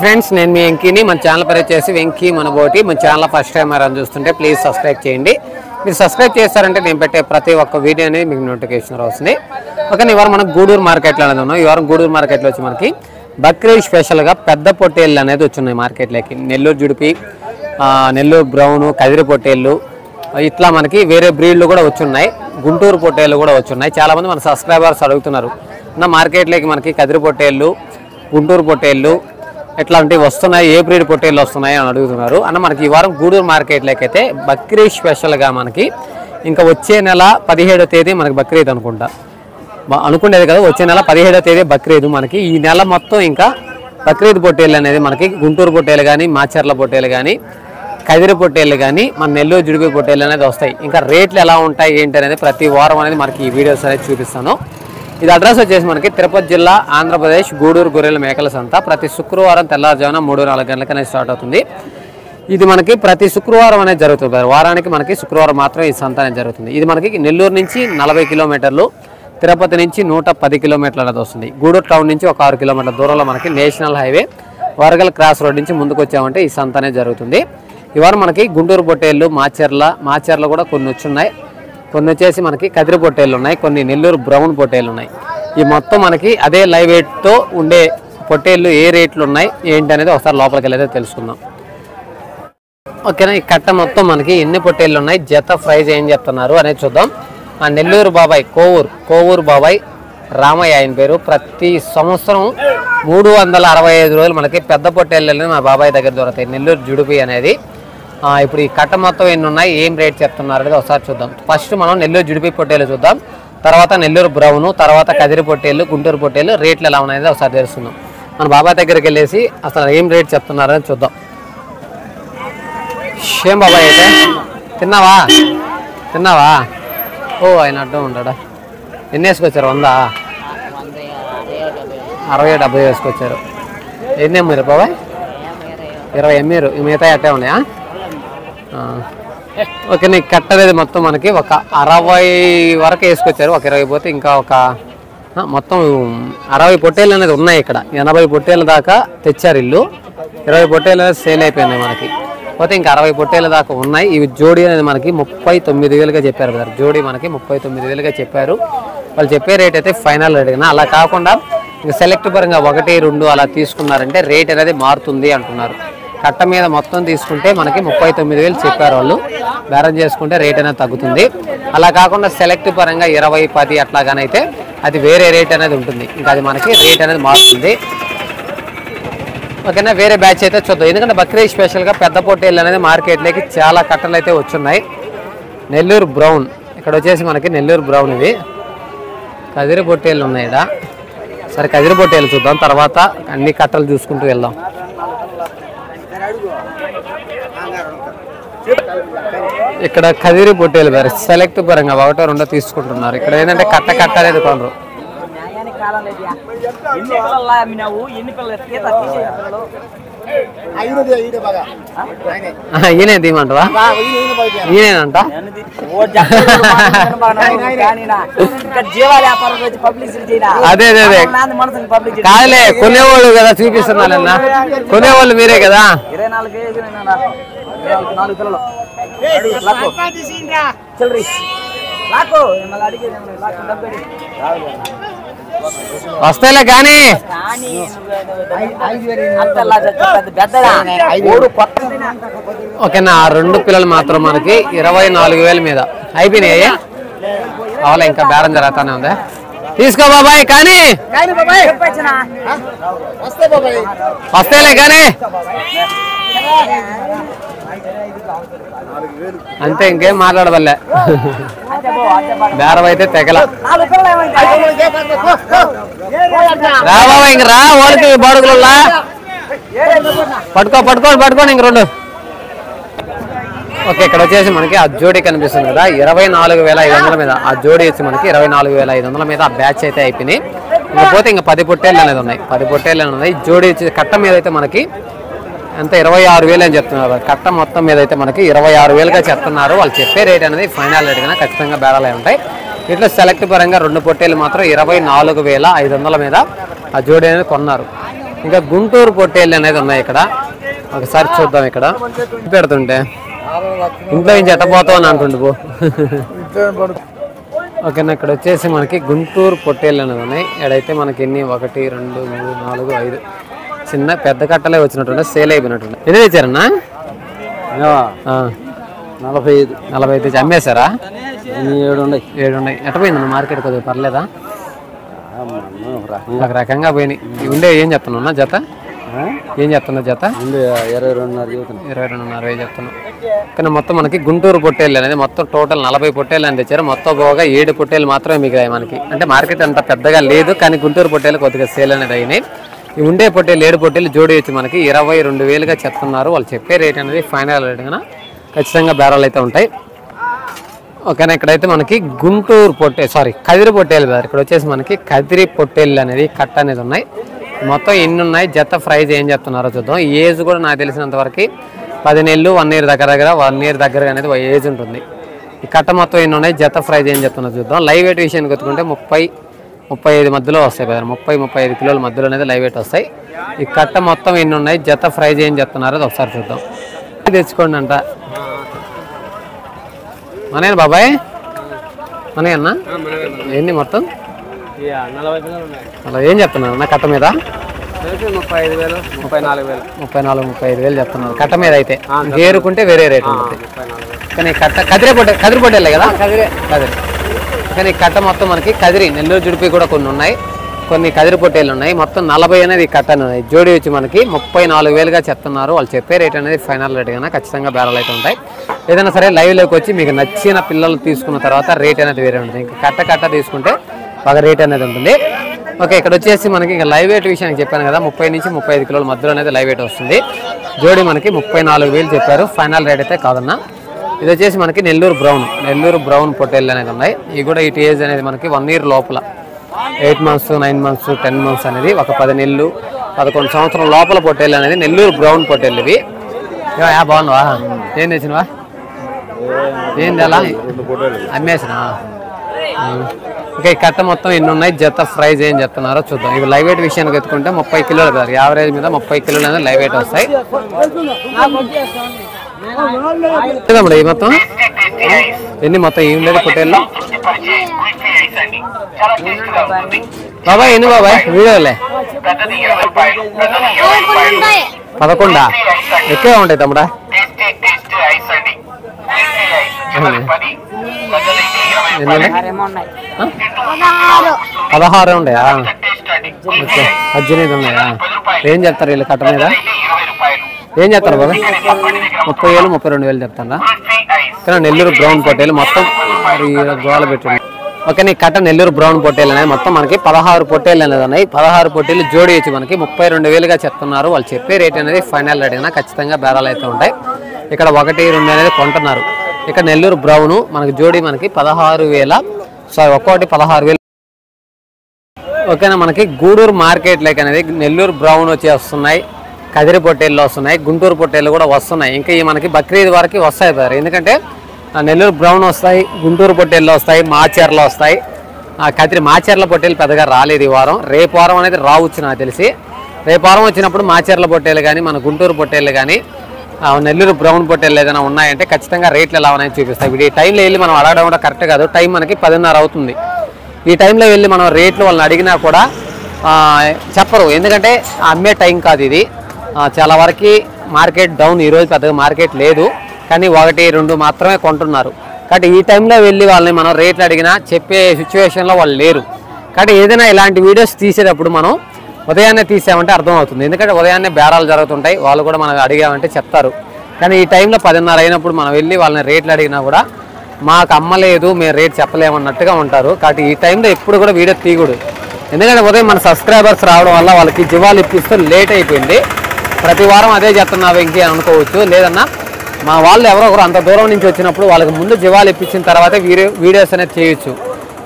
Friends నేను మీ వెంకీని మన channel పేరు వచ్చేసి వెంకీ మనబోటి మన ఛానల్ ఫస్ట్ టైం ఎవరైనా చూస్తుంటే ప్లీజ్ సబ్స్క్రైబ్ చేయండి. మీరు సబ్స్క్రైబ్ చేస్తారంటే నేను పెట్టే ప్రతి ఒక్క వీడియో అనేది మీకు నోటిఫికేషన్ వస్తుంది. ఓకే, ఈ వారం మనం గూడూరు మార్కెట్లో అనేది ఉన్నాం. ఈ వారం గూడూరు మార్కెట్లో వచ్చి మనకి బక్రీద్ స్పెషల్గా పెద్ద పొట్టేళ్ళు అనేది వచ్చున్నాయి మార్కెట్లోకి. నెల్లూరు జుడిపి, నెల్లూరు బ్రౌను, కదిరి పొట్టేళ్ళు, ఇట్లా మనకి వేరే బ్రీడ్లు కూడా వచ్చున్నాయి. గుంటూరు పొట్టేళ్ళు కూడా వచ్చున్నాయి. చాలామంది మన సబ్స్క్రైబర్స్ అడుగుతున్నారు నా మార్కెట్లోకి మనకి కదిరి పొట్టేళ్ళు, గుంటూరు పొట్టేళ్ళు ఇట్లాంటివి వస్తున్నాయి, ఏ బ్రీడ్ పొట్టేళ్ళు వస్తున్నాయి అని అడుగుతున్నారు. అన్న మనకి ఈ వారం గూడూరు మార్కెట్లోకి అయితే బక్రీద్ స్పెషల్గా మనకి ఇంకా వచ్చే నెల 17వ తేదీ మనకి బక్రీద్ అనుకునేది కదా, వచ్చే నెల 17వ తేదీ బక్రీద్. మనకి ఈ నెల మొత్తం ఇంకా బక్రీద్ పొట్టేళ్ళు అనేది మనకి గుంటూరు పొట్టేళ్ళు కానీ, మాచర్ల పొట్టేళ్ళు కానీ, కదిరి పొట్టేళ్ళు కానీ, మన నెల్లూరు జుడిపి పొట్టేళ్ళు అనేది వస్తాయి. ఇంకా రేట్లు ఎలా ఉంటాయి ఏంటి అనేది ప్రతి వారం అనేది మనకి ఈ వీడియోస్ అనేది చూపిస్తాను. ఇది అడ్రస్ వచ్చేసి మనకి తిరుపతి జిల్లా, ఆంధ్రప్రదేశ్, గూడూరు గొర్రెల మేకల సంత. ప్రతి శుక్రవారం తెల్లారుజామున 3-4 గంటలకు అనేది స్టార్ట్ అవుతుంది. ఇది మనకి ప్రతి శుక్రవారం అనేది జరుగుతుంది. వారానికి మనకి శుక్రవారం మాత్రం ఈ సంత అనేది జరుగుతుంది. ఇది మనకి నెల్లూరు నుంచి 40 కిలోమీటర్లు, తిరుపతి నుంచి 110 కిలోమీటర్లు అనేది వస్తుంది. గూడూరు టౌన్ నుంచి ఒక 6 కిలోమీటర్ల దూరంలో మనకి నేషనల్ హైవే వరగల్ క్రాస్ రోడ్ నుంచి ముందుకు వచ్చామంటే ఈ సంత అనేది జరుగుతుంది. ఇవాళ మనకి గుంటూరు పొట్టేళ్ళు, మాచర్ల కూడా కొన్ని వచ్చున్నాయి. కొన్ని వచ్చేసి మనకి కదిరి పొట్టేళ్ళు ఉన్నాయి, కొన్ని నెల్లూరు బ్రౌన్ పొట్టేళ్ళు ఉన్నాయి. ఈ మొత్తం మనకి అదే లైవ్ వెయిట్తో ఉండే పొట్టేళ్ళు ఏ రేట్లు ఉన్నాయి ఏంటి అనేది ఒకసారి లోపలికి వెళ్ళేదే తెలుసుకుందాం. ఓకేనా, ఈ కట్ట మొత్తం మనకి ఎన్ని పొట్టేళ్ళు ఉన్నాయి, జత ప్రైజ్ ఏం చెప్తున్నారు అనేది చూద్దాం. ఆ నెల్లూరు బాబాయ్, కోవూరు బాబాయ్ రామయ్య ఆయన పేరు. ప్రతి సంవత్సరం 365 రోజులు మనకి పెద్ద పొట్టేళ్ళు మా బాబాయ్ దగ్గర దొరుకుతాయి, నెల్లూరు జుడిపి అనేది. ఇప్పుడు ఈ కట్ట మొత్తం ఎన్ని ఉన్నాయి, ఏం రేట్ చెప్తున్నారు అనేది ఒకసారి చూద్దాం. ఫస్ట్ మనం నెల్లూరు జుడిపి పొట్టేళ్ళు చూద్దాం, తర్వాత నెల్లూరు బ్రౌను, తర్వాత కదిరి పొట్టేళ్ళు, గుంటూరు పొట్టేళ్ళు రేట్లు ఎలా ఉన్నాయనేది ఒకసారి తెలుసుకుందాం. మన బాబాయ్ దగ్గరికి వెళ్ళేసి అసలు ఏం రేట్ చెప్తున్నారు అని చూద్దాం. షేం బాబాయ్ అయితే తిన్నావా? ఓ ఆయన అడ్డం ఉంటాడా? ఎన్ని వేసుకొచ్చారు? 100, 60, 70 వేసుకొచ్చారు. ఎన్ని అమ్మారు బాబాయ్? 20 అమ్మారు. మిగతా అట్టే ఉన్నాయా? ఓకే, నీకు కట్టలేదు మొత్తం మనకి ఒక 60 వరకు వేసుకొచ్చారు. ఒక 20 పోతే ఇంకా ఒక మొత్తం 60 పొట్టేళ్ళు అనేది ఉన్నాయి. ఇక్కడ 80 పొట్టేళ్ళ దాకా తెచ్చారు ఇల్లు. 20 పొట్టేళ్ళు అనేది సేల్ అయిపోయినాయి మనకి. పోతే ఇంకా 60 పొట్టేళ్ళ దాకా ఉన్నాయి. ఇవి జోడీ అనేది మనకి 39,000గా చెప్పారు కదా. జోడీ మనకి 39,000గా చెప్పారు. వాళ్ళు చెప్పే రేట్ అయితే ఫైనల్ రేట్ కదా. అలా కాకుండా ఇంకా సెలెక్ట్ పరంగా 1, 2 అలా తీసుకున్నారంటే రేట్ అనేది మారుతుంది అంటున్నారు. కట్ట మీద మొత్తం తీసుకుంటే మనకి 39,000 చెప్పారు వాళ్ళు. బేరం చేసుకుంటే రేట్ అనేది తగ్గుతుంది. అలా కాకుండా సెలెక్ట్ పరంగా 20, 10 అట్లాగానైతే అది వేరే రేట్ అనేది ఉంటుంది. ఇంకా అది మనకి రేట్ అనేది మారుతుంది. ఓకేనా, వేరే బ్యాచ్ అయితే చూద్దాం. ఎందుకంటే బక్రీద్ స్పెషల్గా పెద్ద పొట్టేళ్ళు అనేది మార్కెట్లోకి చాలా కట్టలు అయితే వచ్చున్నాయి. నెల్లూరు బ్రౌన్ ఇక్కడ వచ్చేసి మనకి నెల్లూరు బ్రౌన్. ఇవి కదిరి పొట్టేళ్ళు ఉన్నాయి ఇక్కడ. సరే కదిరి పొట్టేళ్ళు చూద్దాం, తర్వాత అన్ని కట్టలు చూసుకుంటూ వెళ్దాం. ఇక్కడ కదిరి పొట్టేలు వేరే సెలెక్ట్ పరంగా 1, 2 తీసుకుంటున్నారు. ఇక్కడ ఏంటంటే కట్ట అనేది కొనరు. ఈయనే తీయమంటవా? ఈయనేనంట. అదే కాదులే, కొనేవాళ్ళు కదా చూపిస్తున్నారన్నా. కొనేవాళ్ళు మీరే కదా. వస్తాయిలే కానీ ఓకేనా. 2 పిల్లలు మాత్రం మనకి 24,000 మీద అయిపోయినాయి. అవలా ఇంకా బేరం జరుగుతానే ఉంది. తీసుకో బాబాయ్ కానీ వస్తాయిలే కానీ అంతే, ఇంకేం మాట్లాడవల్లే. బేరం అయితే తెగల. రా బాబా, ఇంక రా ఓడికి బాడుగులా పట్టుకోండి ఇంక 2. ఓకే, ఇక్కడ వచ్చేసి మనకి ఆ జోడీ కనిపిస్తుంది కదా, 24,500 మీద. ఆ జోడీ వచ్చి మనకి 24,500 మీద. ఆ బ్యాచ్ అయితే అయిపోయినాయి. ఇకపోతే ఇంకా 10 పొట్టేళ్ళు అనేది ఉన్నాయి. 10 పొట్టేళ్ళు ఉన్నాయి. జోడీ వచ్చి కట్ట మీద అయితే మనకి ఎంత 26,000 అని చెప్తున్నారు. కట్ట మొత్తం మీద అయితే మనకి 26,000గా చెప్తున్నారు. వాళ్ళు చెప్పే రేట్ అనేది ఫైనల్ రేట్ కన్నా ఖచ్చితంగా బేరాలే ఉంటాయి. ఇట్లా సెలెక్ట్ పరంగా 2 పొట్టేళ్ళు మాత్రం 24,500 మీద ఆ జోడీ అనేది కొన్నారు. ఇంకా గుంటూరు పొట్టేళ్ళు అనేది ఉన్నాయి ఇక్కడ, ఒకసారి చూద్దాం. ఇక్కడ పెడుతుంటే ఇంట్లో నుంచి ఎట్టపోతావు అని అంటుండు. ఓకేనా, ఇక్కడ వచ్చేసి మనకి గుంటూరు పొట్టేళ్ళు అనేది ఉన్నాయి. ఎక్కడైతే మనకి ఎన్ని 1 2 3 4 5 చిన్న పెద్ద కట్టలే వచ్చినట్టుండే, సేల్ అయిపోయినట్టుండే. ఎన్ని తెచ్చారన్నా? 45 అమ్మేశారా? 7 ఉన్నాయి. ఎట్ట పోయిందన్న మార్కెట్? కొద్దిగా పర్లేదా? ఒక రకంగా పోయినాయి. ఉండే ఏం చెప్తున్నా జత? ఏం చెప్తున్నా జత? 22.5 చెప్తున్నాం. కానీ మొత్తం మనకి గుంటూరు పొట్టేళ్ళు అనేది మొత్తం టోటల్ 40 పొట్టేళ్ళు అని తెచ్చారు. మొత్తం పోగా 7 పొట్టేళ్ళు మాత్రమే మిగిలాయి మనకి. అంటే మార్కెట్ అంత పెద్దగా లేదు, కానీ గుంటూరు పొట్టేళ్ళు కొద్దిగా సేల్ అనేది అయినాయి. ఈ ఉండే పొట్టేళ్ళు 7 పొట్టేళ్ళు జోడి వచ్చి మనకి 22,000గా చెప్తున్నారు. వాళ్ళు చెప్పే రేట్ అనేది ఫైనల్ రేట్ కన్నా ఖచ్చితంగా బేరాలు అయితే ఉంటాయి. ఓకేనా, ఇక్కడైతే మనకి గుంటూరు కదిరి పొట్టేళ్ళు కదా. ఇక్కడ వచ్చేసి మనకి కదిరి పొట్టేళ్ళు అనేది కట్ట అనేది ఉన్నాయి. మొత్తం ఎన్ని ఉన్నాయి, జత ప్రైజ్ ఏం చెప్తున్నారో చూద్దాం. ఏజ్ కూడా నాకు తెలిసినంత వరకు 10 నెలలు 1 ఇయర్ దగ్గర 1 ఇయర్ దగ్గర అనేది ఏజ్ ఉంటుంది. ఈ కట్ట మొత్తం ఎన్ని ఉన్నాయి, జత ప్రైజ్ ఏం చెప్తున్నారో చూద్దాం. లైవ్ వెయిట్ విషయానికి వచ్చుకుంటే 30-35 మధ్యలో వస్తాయి కదా, 30-35 కిలోల మధ్యలో అనేది లైవ్ వెయిట్ వస్తాయి. ఈ కట్ట మొత్తం ఎన్ని ఉన్నాయి, జత ప్రైజ్ ఏం చెప్తున్నారో అది ఒకసారి చూద్దాం. తెచ్చుకోండి అంట. మనేనా బాబాయ్? మనే అన్న ఎన్ని మొత్తం? అలా ఏం చెప్తున్నారు అన్న కట్ట మీద? 34-35 చెప్తున్నారు కట్ట మీద. అయితే ఏరుకుంటే వేరే రేట్ ఉంటుంది. కానీ కట్ట కదిరి పొట్టేళ్ళే కదా, కదిరి. కానీ కట్ట మొత్తం మనకి కదిరి నెల్లూరు జుడిపి కూడా కొన్ని ఉన్నాయి, కొన్ని కదిరి పొట్టేళ్ళు ఉన్నాయి. మొత్తం 40 అనేది కట్ట అనేది జోడి వచ్చి మనకి 34,000గా చెప్తున్నారు. వాళ్ళు చెప్పే రేట్ అనేది ఫైనల్ రేట్ కన్నా ఖచ్చితంగా బేరాలు అయితే ఉంటాయి. ఏదైనా సరే లైవ్లోకి వచ్చి మీకు నచ్చిన పిల్లలు తీసుకున్న తర్వాత రేట్ అనేది వేరే ఉంటుంది. ఇంకా కట్ట తీసుకుంటే బాగా రేట్ అనేది ఉంటుంది. ఓకే, ఇక్కడ వచ్చేసి మనకి ఇంకా లైవ్ వెయిట్ విషయానికి చెప్పాను కదా, 30-35 కిలోల మధ్యలో అనేది లైవ్ వెయిట్ వస్తుంది. జోడి మనకి 34,000 చెప్పారు. ఫైనల్ రేట్ అయితే కాదన్నా. ఇది వచ్చేసి మనకి నెల్లూరు బ్రౌన్ పొట్టేళ్ళు అనేది ఉన్నాయి. ఇవి కూడా ఇటు ఏజ్ అనేది మనకి 1 ఇయర్ లోపల 8 months 9 months 10 months అనేది ఒక 10 నెలలు 11 సంవత్సరం లోపల పొట్టేళ్ళు అనేది నెల్లూరు బ్రౌన్ పొట్టేళ్ళు ఇవి. బాగున్నావా? ఏం తెచ్చినవా? ఏంది అలా అమ్మేసినా? ఓకే, ఈ కట్ట మొత్తం ఎన్ని ఉన్నాయి, జత ప్రైజ్ ఏం చెప్తున్నారో చూద్దాం. ఇవి లైవ్ వెయిట్ విషయానికి ఎత్తుకుంటే 30 కిలోలు కదా, యావరేజ్ మీద 30 కిలోలు అనేది లైవ్ వెయిట్ వస్తాయి. ఈ మొత్తం ఎన్ని మొత్తం ఏం లేదు పొట్టేళ్ళు బాబాయ్? ఎన్ని బాబాయ్ వీడియోలే? 11 ఎక్కువ ఉంటాయి తమ్ముడా. 16 ఉన్నాయా? ఓకే, 18 ఉన్నాయా? ఏం చెప్తారు వీళ్ళు కట్ట మీద? ఏం చెప్తారు బాబా? 30,000 32,000 చెప్తారా? కానీ నెల్లూరు బ్రౌన్ పొట్టేలు మొత్తం గోల పెట్టి. ఓకే, నీ కట్ట నెల్లూరు బ్రౌన్ పొట్టేలు అనేది మొత్తం మనకి 16 పొట్టేళ్ళు అనేది ఉన్నాయి. 16 పొట్టేళ్ళు జోడి వచ్చి మనకి 32,000గా చెప్తున్నారు. వాళ్ళు చెప్పే రేట్ అనేది ఫైనల్ రేట్ అయినా ఖచ్చితంగా బేరాలు అయితే ఉంటాయి. ఇక్కడ 1 2 అనేది కొంటున్నారు. ఇక్కడ నెల్లూరు బ్రౌను మనకి జోడి మనకి 16,000. ఓకేనా, మనకి గూడూరు మార్కెట్ లైక్ అనేది నెల్లూరు బ్రౌన్ వచ్చి వస్తున్నాయి, కదిరి పొట్టేళ్ళు వస్తున్నాయి, గుంటూరు పొట్టేళ్ళు కూడా వస్తున్నాయి. ఇంకా ఈ మనకి బక్రీద్ వరకు వస్తాయి సార్. ఎందుకంటే నెల్లూరు బ్రౌన్ వస్తాయి, గుంటూరు పొట్టేళ్ళు వస్తాయి, మాచర్లు వస్తాయి. మాచర్ల పొట్టేళ్ళు పెద్దగా రాలేదు ఈ వారం. రేపు వారం అనేది రావచ్చు నాకు తెలిసి. రేపు వారం వచ్చినప్పుడు మాచర్ల పొట్టేళ్ళు కానీ మన గుంటూరు పొట్టేళ్ళు కానీ నెల్లూరు బ్రౌన్ పొట్టేళ్ళు ఏదైనా ఉన్నాయంటే ఖచ్చితంగా రేట్లు ఎలా ఉన్నాయని చూపిస్తాయి. ఈ టైంలో వెళ్ళి మనం అడగడం కూడా కరెక్ట్ కాదు. టైం మనకి 10:30 అవుతుంది. ఈ టైంలో వెళ్ళి మనం రేట్లు వాళ్ళని అడిగినా కూడా చెప్పరు. ఎందుకంటే అమ్మే టైం కాదు ఇది. చాలా వరకు మార్కెట్ డౌన్, ఈరోజు పెద్దగా మార్కెట్ లేదు, కానీ 1 2 మాత్రమే కొంటున్నారు. కాబట్టి ఈ టైంలో వెళ్ళి వాళ్ళని మనం రేట్లు అడిగినా చెప్పే సిచ్యువేషన్లో వాళ్ళు లేరు. కాబట్టి ఏదైనా ఇలాంటి వీడియోస్ తీసేటప్పుడు మనం ఉదయాన్నే తీసామంటే అర్థమవుతుంది. ఎందుకంటే ఉదయాన్నే బేరాలు జరుగుతుంటాయి, వాళ్ళు కూడా మనం అడిగామంటే చెప్తారు. కానీ ఈ టైంలో 10:30 అయినప్పుడు మనం వెళ్ళి వాళ్ళని రేట్లు అడిగినా కూడా మాకు అమ్మలేదు, మేము రేట్ చెప్పలేమన్నట్టుగా ఉంటారు. కాబట్టి ఈ టైంలో ఎప్పుడు కూడా వీడియో తీయకూడదు. ఎందుకంటే ఉదయం మన సబ్స్క్రైబర్స్ రావడం వల్ల వాళ్ళకి జీవాలు ఇప్పిస్తూ లేట్ అయిపోయింది. ప్రతి వారం అదే చెప్తున్నా వెంకీ అని అనుకోవచ్చు. లేదన్నా మా వాళ్ళు ఎవరో ఒకరు అంత దూరం నుంచి వచ్చినప్పుడు వాళ్ళకి ముందు జీవాలు ఇప్పించిన తర్వాతే వీడియోస్ అనేది చేయొచ్చు.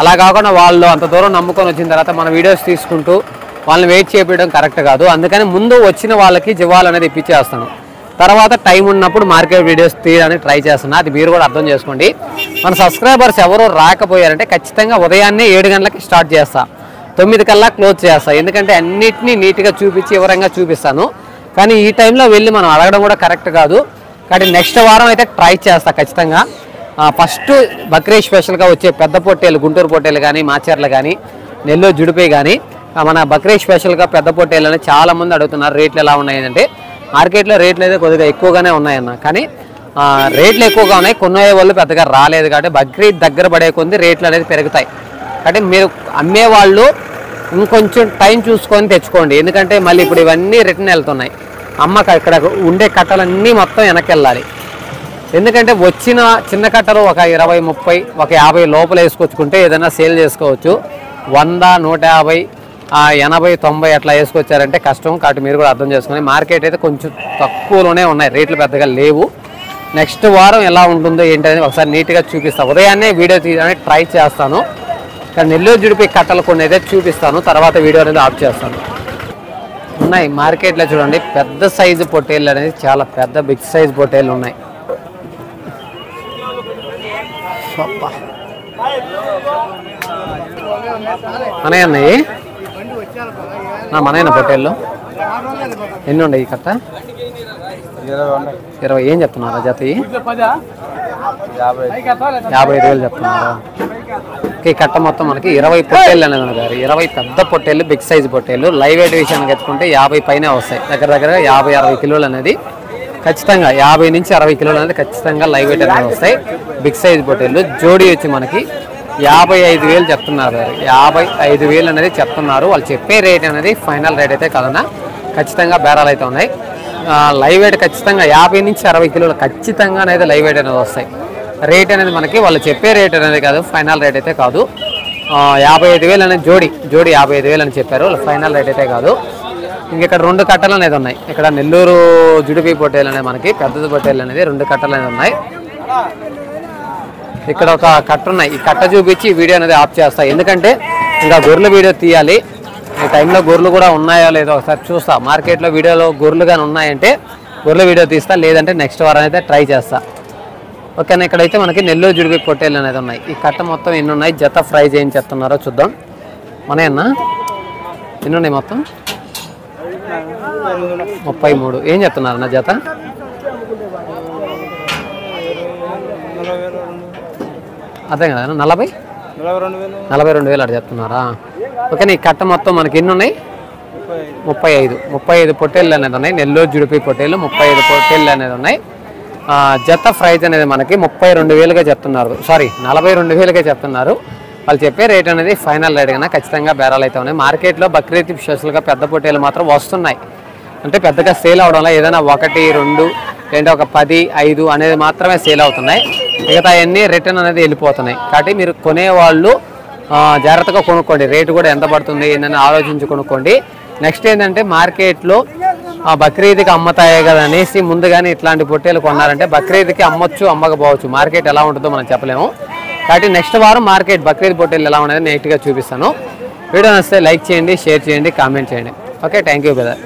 అలా కాకుండా వాళ్ళు అంత దూరం నమ్ముకొని వచ్చిన తర్వాత మన వీడియోస్ తీసుకుంటూ వాళ్ళని వెయిట్ చేయడం కరెక్ట్ కాదు. అందుకని ముందు వచ్చిన వాళ్ళకి జీవాలు అనేది ఇప్పించేస్తాను. తర్వాత టైం ఉన్నప్పుడు మార్కెట్ వీడియోస్ తీయడానికి ట్రై చేస్తున్నా. అది మీరు కూడా అర్థం చేసుకోండి. మన సబ్స్క్రైబర్స్ ఎవరు రాకపోయారంటే ఖచ్చితంగా ఉదయాన్నే 7 గంటలకి స్టార్ట్ చేస్తా. 9 కల్లా క్లోజ్ చేస్తాను. ఎందుకంటే అన్నిటినీ నీట్గా చూపించి వివరంగా చూపిస్తాను. కానీ ఈ టైంలో వెళ్ళి మనం అడగడం కూడా కరెక్ట్ కాదు. కాబట్టి నెక్స్ట్ వారం అయితే ట్రై చేస్తా ఖచ్చితంగా. ఫస్ట్ బక్రీద్ స్పెషల్గా వచ్చే పెద్ద పొట్టేలు, గుంటూరు పొట్టేలు కానీ, మాచర్లు కానీ, నెల్లూరు జుడిపి కానీ, మన బక్రీద్ స్పెషల్గా పెద్ద పొట్టేలు అని చాలామంది అడుగుతున్నారు. రేట్లు ఎలా ఉన్నాయంటే మార్కెట్లో రేట్లు అయితే కొద్దిగా ఎక్కువగానే ఉన్నాయన్న. కానీ రేట్లు ఎక్కువగా ఉన్నాయి, కొనే వాళ్ళు పెద్దగా రాలేదు. కాబట్టి బక్రీద్ దగ్గర పడే కొద్ది రేట్లు అనేది పెరుగుతాయి. కాబట్టి మీరు అమ్మేవాళ్ళు ఇంకొంచెం టైం చూసుకొని తెచ్చుకోండి. ఎందుకంటే మళ్ళీ ఇప్పుడు ఇవన్నీ రిటర్న్ వెళ్తున్నాయి. అమ్మక ఇక్కడ ఉండే కట్టలన్నీ మొత్తం వెనక్కి వెళ్ళాలి. ఎందుకంటే వచ్చిన చిన్న కట్టలు ఒక 20, 30, ఒక 50 లోపల వేసుకొచ్చుకుంటే ఏదైనా సేల్ చేసుకోవచ్చు. 100, 150, 80, 90 అట్లా వేసుకొచ్చారంటే కష్టం. కాబట్టి మీరు కూడా అర్థం చేసుకుని మార్కెట్ అయితే కొంచెం తక్కువలోనే ఉన్నాయి, రేట్లు పెద్దగా లేవు. నెక్స్ట్ వారం ఎలా ఉంటుందో ఏంటనేది ఒకసారి నీట్గా చూపిస్తాను. ఉదయాన్నే వీడియో తీయడానికి ట్రై చేస్తాను. కానీ నెల్లూరు జుడిపి కట్టలు కొన్ని అయితే చూపిస్తాను, తర్వాత వీడియో అనేది ఆఫ్ చేస్తాను. ఉన్నాయి మార్కెట్లో చూడండి, పెద్ద సైజు పొట్టేళ్ళు అనేది చాలా పెద్ద బిగ్ సైజు పొట్టేళ్ళు ఉన్నాయి. మనయ్య మనయ్య పొట్టేళ్ళు ఎన్ని ఉన్నాయి ఈ కట్ట? 20. ఏం చెప్తున్నారా జత? 55,000 చెప్తున్నారా? ఈ కట్ట మొత్తం మనకి 20 పొట్టేళ్ళు అనేది ఉన్నారు. 20 పెద్ద పొట్టేళ్ళు, బిగ్ సైజు పొట్టేళ్ళు. లైవ్ వెయిట్ విషయానికి ఎత్తుకుంటే 50 పైనే వస్తాయి. దగ్గర 50-60 కిలోలు అనేది ఖచ్చితంగా, 50 నుంచి 60 కిలోలు అనేది ఖచ్చితంగా లైవ్ వెయిట్ అనేది వస్తాయి. బిగ్ సైజు పొట్టేళ్ళు జోడీ వచ్చి మనకి 55,000 చెప్తున్నారు. 55,000 అనేది చెప్తున్నారు. వాళ్ళు చెప్పే రేట్ అనేది ఫైనల్ రేట్ అయితే కాదన్నా, ఖచ్చితంగా బేరాలు అయితే ఉన్నాయి. లైవ్ వెయిట్ ఖచ్చితంగా 50 నుంచి 60 కిలోలు ఖచ్చితంగా అనేది లైవ్ వెయిట్ అనేది వస్తాయి. రేట్ అనేది మనకి వాళ్ళు చెప్పే రేట్ అనేది కాదు, ఫైనల్ రేట్ అయితే కాదు. 55,000 అనేది జోడి 55,000 అని చెప్పారు. వాళ్ళు ఫైనల్ రేట్ అయితే కాదు. ఇంక ఇక్కడ 2 కట్టలు అనేది ఉన్నాయి. ఇక్కడ నెల్లూరు జుడిపి పొట్టేలు అనేది మనకి పెద్దది పొట్టేలు అనేది 2 కట్టలు అనేది ఉన్నాయి. ఇక్కడ ఒక కట్ట ఉన్నాయి. ఈ కట్ట చూపించి వీడియో అనేది ఆఫ్ చేస్తాయి. ఎందుకంటే ఇంకా గొర్రెల వీడియో తీయాలి. ఈ టైంలో గొర్రెలు కూడా ఉన్నాయో లేదో ఒకసారి చూస్తా. మార్కెట్లో వీడియోలో గొర్రెలు కానీ ఉన్నాయంటే గొర్రెల వీడియో తీస్తా, లేదంటే నెక్స్ట్ వారం అయితే ట్రై చేస్తా. ఓకేనా. ఇక్కడైతే మనకి నెల్లూరు జుడిపి పొట్టేలు అనేది ఉన్నాయి. ఈ కట్ట మొత్తం ఎన్ని ఉన్నాయి, జత ఫ్రై చేయని చెప్తున్నారో చూద్దాం. మనయన్న ఎన్ని ఉన్నాయి మొత్తం? 33. ఏం చెప్తున్నారు నా జత? అదే కదా 42,000 అటు చెప్తున్నారా? ఓకే. ఈ కట్ట మొత్తం మనకి ఎన్ని ఉన్నాయి? 35 పొట్టేళ్ళు అనేది ఉన్నాయి. నెల్లూరు జుడిపి పొట్టేళ్ళు 35 పొట్టేళ్ళు అనేది ఉన్నాయి. జత ప్రైజ్ అనేది మనకి 32,000గా చెప్తున్నారు. సారీ 42,000గా చెప్తున్నారు. వాళ్ళు చెప్పే రేట్ అనేది ఫైనల్ రేట్ కన్నా ఖచ్చితంగా బేరాలు అయితే ఉన్నాయి. మార్కెట్లో బక్రీద్ స్పెషల్గా పెద్ద పొట్టేలు మాత్రం వస్తున్నాయి. అంటే పెద్దగా సేల్ అవడంలో ఏదైనా 1, 2 లేదా ఒక 10, 5 అనేది మాత్రమే సేల్ అవుతున్నాయి. మిగతా అన్నీ రిటర్న్ అనేది వెళ్ళిపోతున్నాయి. కాబట్టి మీరు కొనేవాళ్ళు జాగ్రత్తగా కొనుక్కోండి. రేటు కూడా ఎంత పడుతుంది ఏంటని ఆలోచించి కొనుక్కోండి. నెక్స్ట్ ఏంటంటే మార్కెట్లో బక్రీద్కి అమ్మతాయే కదా అనేసి ముందుగానే ఇట్లాంటి పొట్టేలు కొన్నారంటే బక్రీద్కి అమ్మొచ్చు, అమ్మకపోవచ్చు. మార్కెట్ ఎలా ఉంటుందో మనం చెప్పలేము. కాబట్టి నెక్స్ట్ వారం మార్కెట్ బక్రీద్ పొట్టేలు ఎలా ఉన్నది నీట్గా చూపిస్తాను. వీడియో నచ్చితే లైక్ చేయండి, షేర్ చేయండి, కామెంట్ చేయండి. Okay, thank you brother.